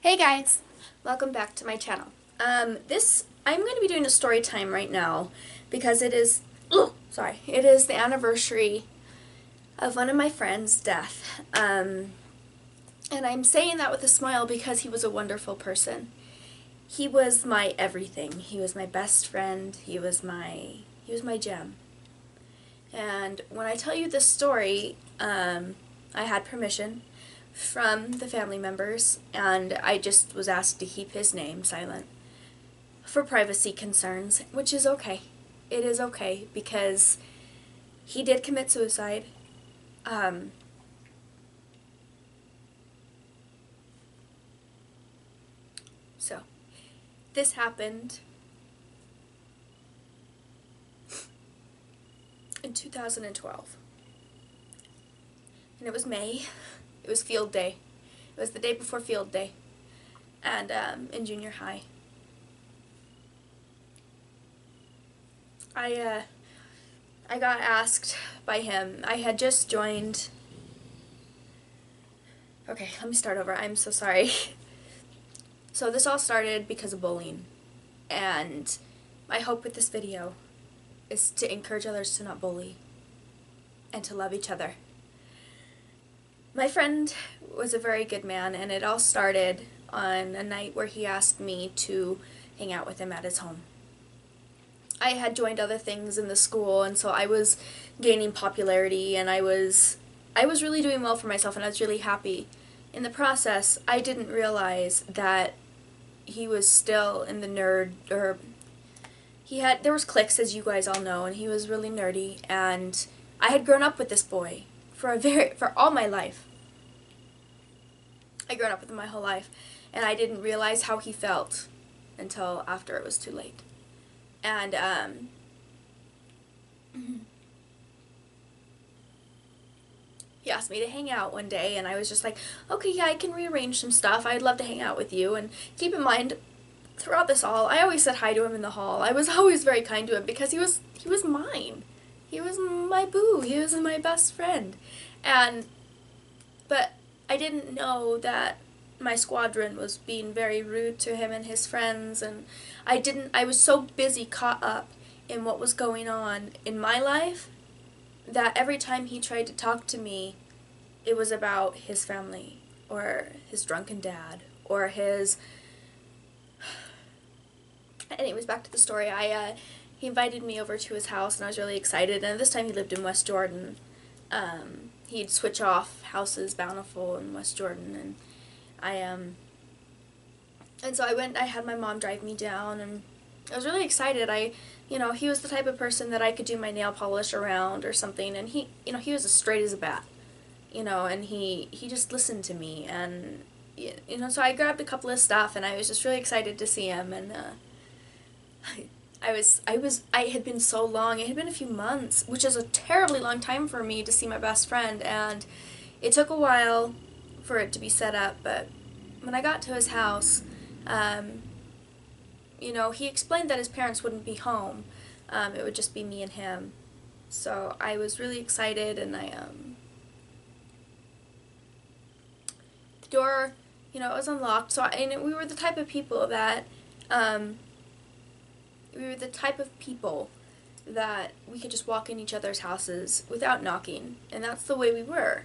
Hey guys, welcome back to my channel. I'm going to be doing a story time right now because it is the anniversary of one of my friends' death. And I'm saying that with a smile because he was a wonderful person. He was my everything. He was my best friend. He was my gem. And when I tell you this story, I had permission from the family members, and I just was asked to keep his name silent for privacy concerns, which is okay. It is okay because he did commit suicide. So this happened in 2012, and it was May. It was field day. It was the day before field day, and in junior high. I got asked by him. I had just joined. Okay, let me start over. I'm so sorry. So this all started because of bullying, and my hope with this video is to encourage others to not bully and to love each other. My friend was a very good man, and it all started on a night where he asked me to hang out with him at his home. I had joined other things in the school, and so I was gaining popularity, and I was really doing well for myself, and I was really happy. In the process, I didn't realize that he was still in the nerd, or there was cliques, as you guys all know, and he was really nerdy, and I had grown up with this boy for all my life. I'd grown up with him my whole life, and I didn't realize how he felt until after it was too late. And he asked me to hang out one day, and I was just like, okay, yeah, I can rearrange some stuff. I'd love to hang out with you. And keep in mind, throughout this all, I always said hi to him in the hall. I was always very kind to him because he was mine. He was my boo. He was my best friend. But I didn't know that my squadron was being very rude to him and his friends, and I was so busy caught up in what was going on in my life that every time he tried to talk to me, it was about his family or his drunken dad or his... Anyways, back to the story. He invited me over to his house, and I was really excited, and this time he lived in West Jordan. He'd switch off houses, Bountiful and West Jordan, and and so I had my mom drive me down, and I was really excited. He was the type of person that I could do my nail polish around or something, and he was as straight as a bat, and he just listened to me, and, so I grabbed a couple of stuff, and I was just really excited to see him, and, I had been so long, it had been a few months, which is a terribly long time for me to see my best friend, and it took a while for it to be set up, but when I got to his house, he explained that his parents wouldn't be home. It would just be me and him. So I was really excited, and the door, it was unlocked, and we were the type of people that, we could just walk in each other's houses without knocking, and that's the way we were.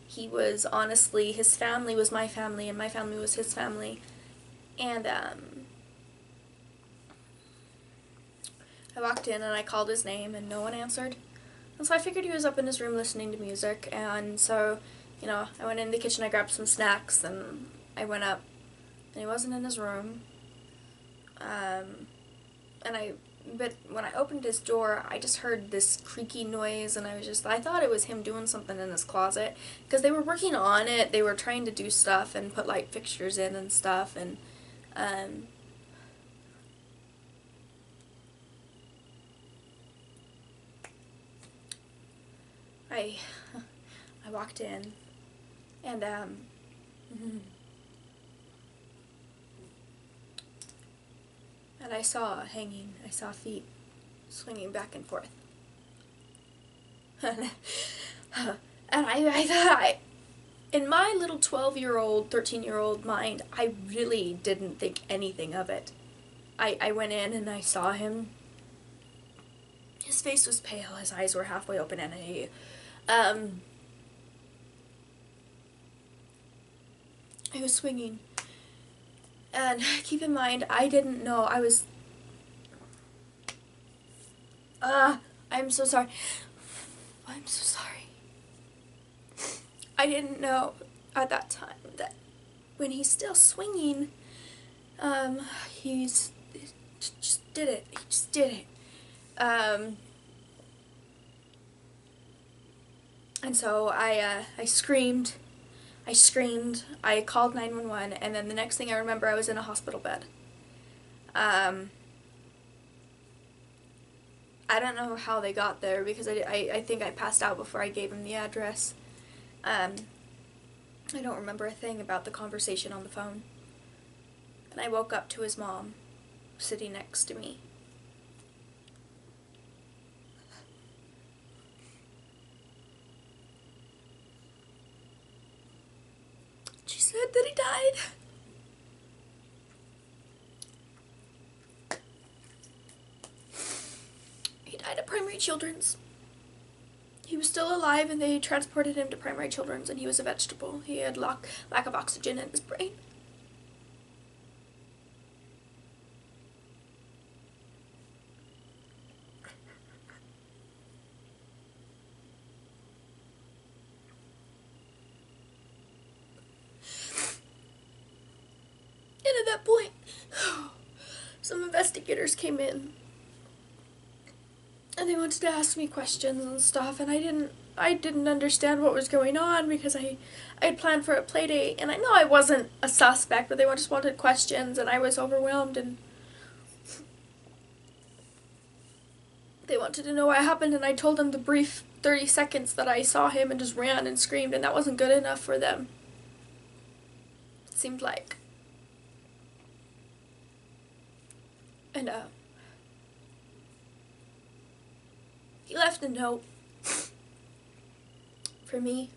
He was, honestly, his family was my family, and my family was his family. And, I walked in and I called his name, and no one answered. And so I figured he was up in his room listening to music, and so, I went in the kitchen, I grabbed some snacks, and I went up, and he wasn't in his room. But when I opened his door, I just heard this creaky noise, and I thought it was him doing something in his closet, because they were working on it. They were trying to do stuff and put light fixtures in and stuff, and I walked in, and and I saw feet swinging back and forth. And I thought, In my little 12-year-old, 13-year-old mind, I really didn't think anything of it. I went in and I saw him. His face was pale, his eyes were halfway open, and he was swinging. And keep in mind, I didn't know, I'm so sorry. I'm so sorry. I didn't know at that time that when he's still swinging, he just did it. He just did it. And so I screamed. I called 911, and then the next thing I remember, I was in a hospital bed. I don't know how they got there, because I think I passed out before I gave him the address. I don't remember a thing about the conversation on the phone. And I woke up to his mom sitting next to me. She said that he died. He died at Primary Children's. He was still alive, and they transported him to Primary Children's, and he was a vegetable. He had lack of oxygen in his brain. And at that point, some investigators came in, and they wanted to ask me questions and stuff, and I didn't understand what was going on, because I had planned for a play date, and I know I wasn't a suspect, but they just wanted questions, and I was overwhelmed, and they wanted to know what happened, and I told them the brief 30 seconds that I saw him and just ran and screamed, and that wasn't good enough for them. It seemed like. And he left a note for me.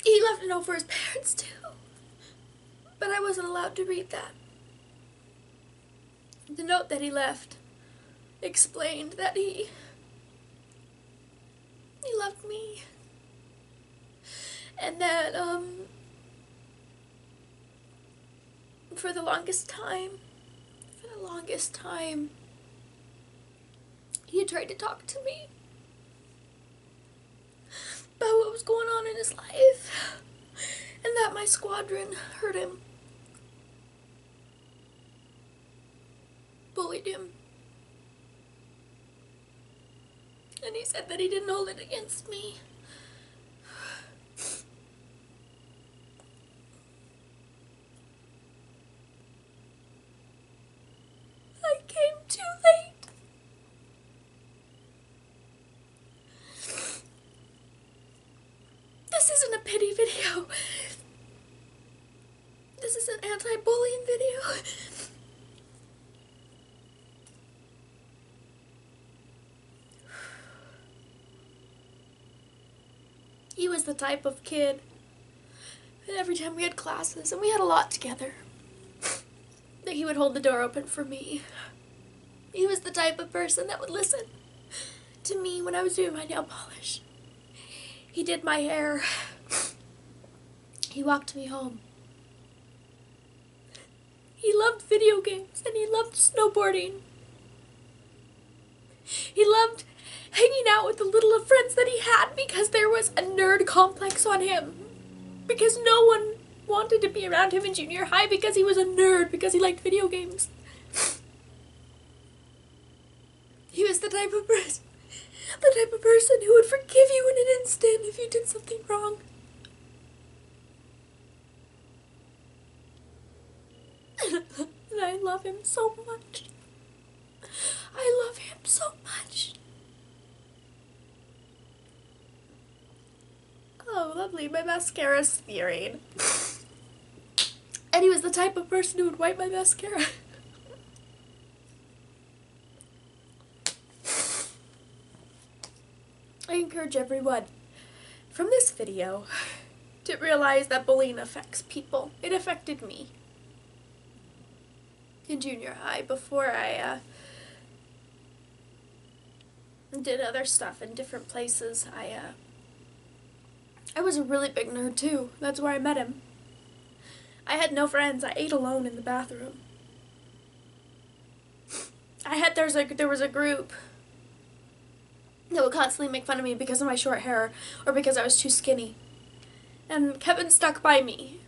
He left a note for his parents too, but I wasn't allowed to read that. The note that he left explained that he loved me, and that for the longest time, he had tried to talk to me about what was going on in his life, and that my squadron hurt him, bullied him, and he said that he didn't hold it against me. I came too late. This isn't a pity video. This is an anti-bullying video. He was the type of kid that every time we had classes, and we had a lot together, that he would hold the door open for me. He was the type of person that would listen to me when I was doing my nail polish. He did my hair. He walked me home. He loved video games, and he loved snowboarding. He loved hanging out with the little friends that he had, because there was a nerd complex on him. Because no one wanted to be around him in junior high, because he was a nerd, because he liked video games. He was the type of person who would forgive you in an instant if you did something wrong. And I love him so much. I love him so much. Oh, lovely. My mascara's smearing. And he was the type of person who would wipe my mascara. I encourage everyone from this video to realize that bullying affects people. It affected me in junior high before I did other stuff in different places. I was a really big nerd too. That's where I met him. I had no friends. I ate alone in the bathroom. There was a group that would constantly make fun of me because of my short hair or because I was too skinny. And Kevin stuck by me.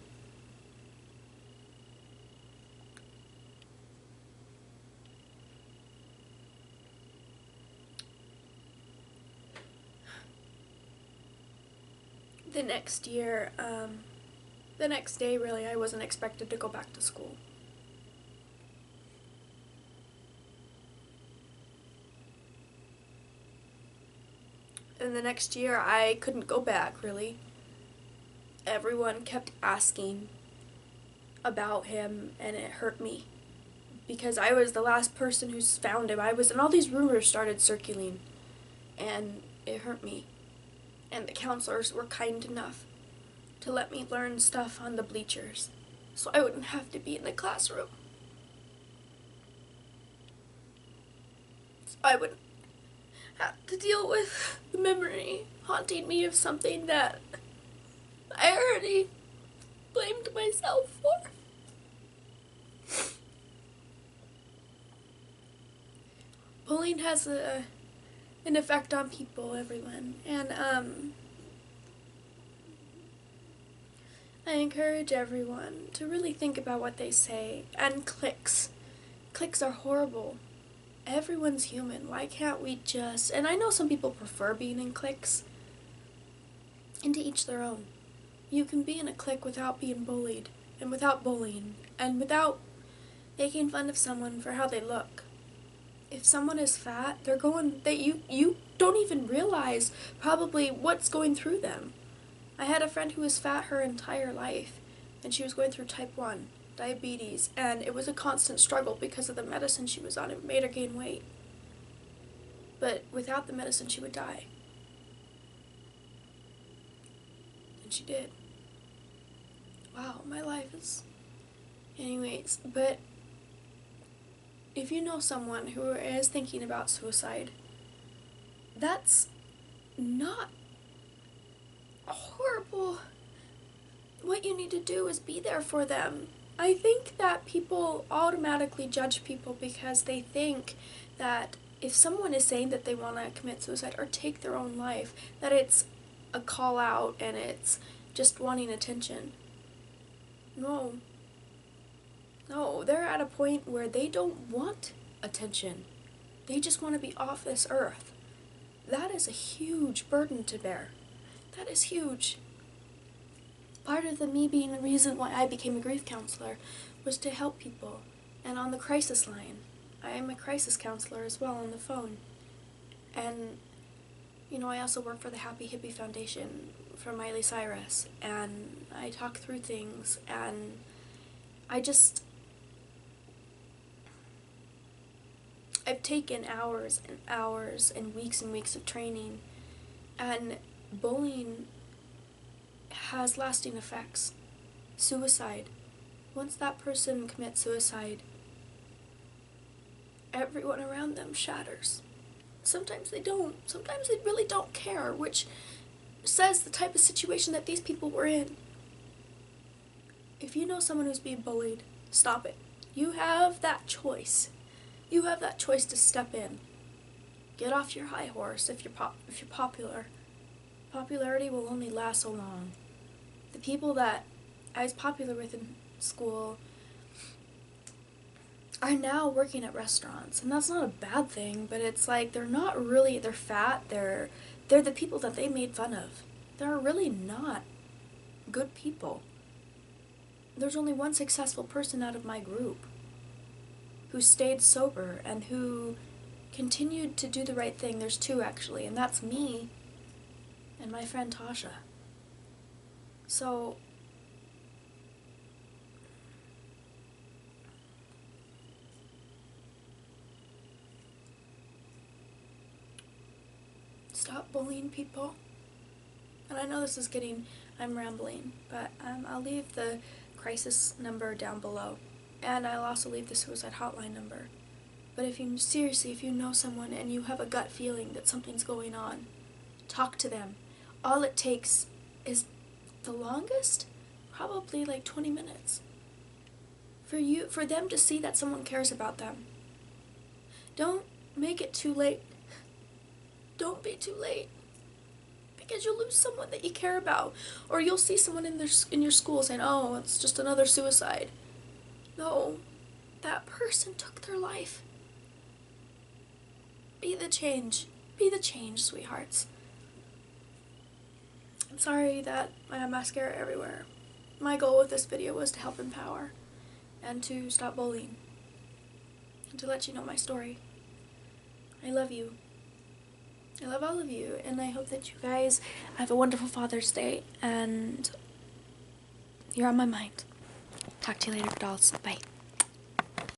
The next day really, I wasn't expected to go back to school. And the next year, I couldn't go back, really. Everyone kept asking about him, and it hurt me. Because I was the last person who's found him. And all these rumors started circulating, and it hurt me. And the counselors were kind enough to let me learn stuff on the bleachers, so I wouldn't have to be in the classroom. So I wouldn't have to deal with the memory haunting me of something that I already blamed myself for. Bullying has an effect on people, everyone, and I encourage everyone to really think about what they say. And cliques are horrible. Everyone's human. Why can't we just... And I know some people prefer being in cliques, and to each their own. You can be in a clique without being bullied, and without bullying, and without making fun of someone for how they look. If someone is fat, you don't even realize probably what's going through them. I had a friend who was fat her entire life, and she was going through type 1 diabetes, and it was a constant struggle because of the medicine she was on. It made her gain weight. But without the medicine, she would die. And she did. Wow, my life is... Anyways, but if you know someone who is thinking about suicide, that's not horrible. What you need to do is be there for them. I think that people automatically judge people because they think that if someone is saying that they want to commit suicide or take their own life, that it's a call out and it's just wanting attention. No, they're at a point where they don't want attention. They just want to be off this earth. That is a huge burden to bear. That is huge. Part of me being the reason why I became a grief counselor was to help people. And on the crisis line, I am a crisis counselor as well on the phone. And, I also work for the Happy Hippie Foundation for Miley Cyrus. And I talk through things, and I've taken hours and hours and weeks of training, and bullying has lasting effects. Suicide. Once that person commits suicide, everyone around them shatters. Sometimes they don't. Sometimes they really don't care, which says the type of situation that these people were in. If you know someone who's being bullied, stop it. You have that choice. You have that choice to step in. Get off your high horse if you're popular. Popularity will only last so long. The people that I was popular with in school are now working at restaurants, and that's not a bad thing, but it's like they're fat, they're the people that they made fun of. They're really not good people. There's only one successful person out of my group who stayed sober and who continued to do the right thing. There's two, actually, and that's me and my friend Tasha. So, stop bullying people. And I know this is I'm rambling, but I'll leave the crisis number down below. And I'll also leave the suicide hotline number. But if you know someone and you have a gut feeling that something's going on, talk to them. All it takes is the longest, probably like 20 minutes. For them to see that someone cares about them. Don't make it too late. Don't be too late. Because you'll lose someone that you care about. Or you'll see someone in your school saying, oh, it's just another suicide. No, that person took their life. Be the change. Be the change, sweethearts. I'm sorry that I have mascara everywhere. My goal with this video was to help empower and to stop bullying and to let you know my story. I love you. I love all of you, and I hope that you guys have a wonderful Father's Day, and you're on my mind. Talk to you later, dolls. Bye.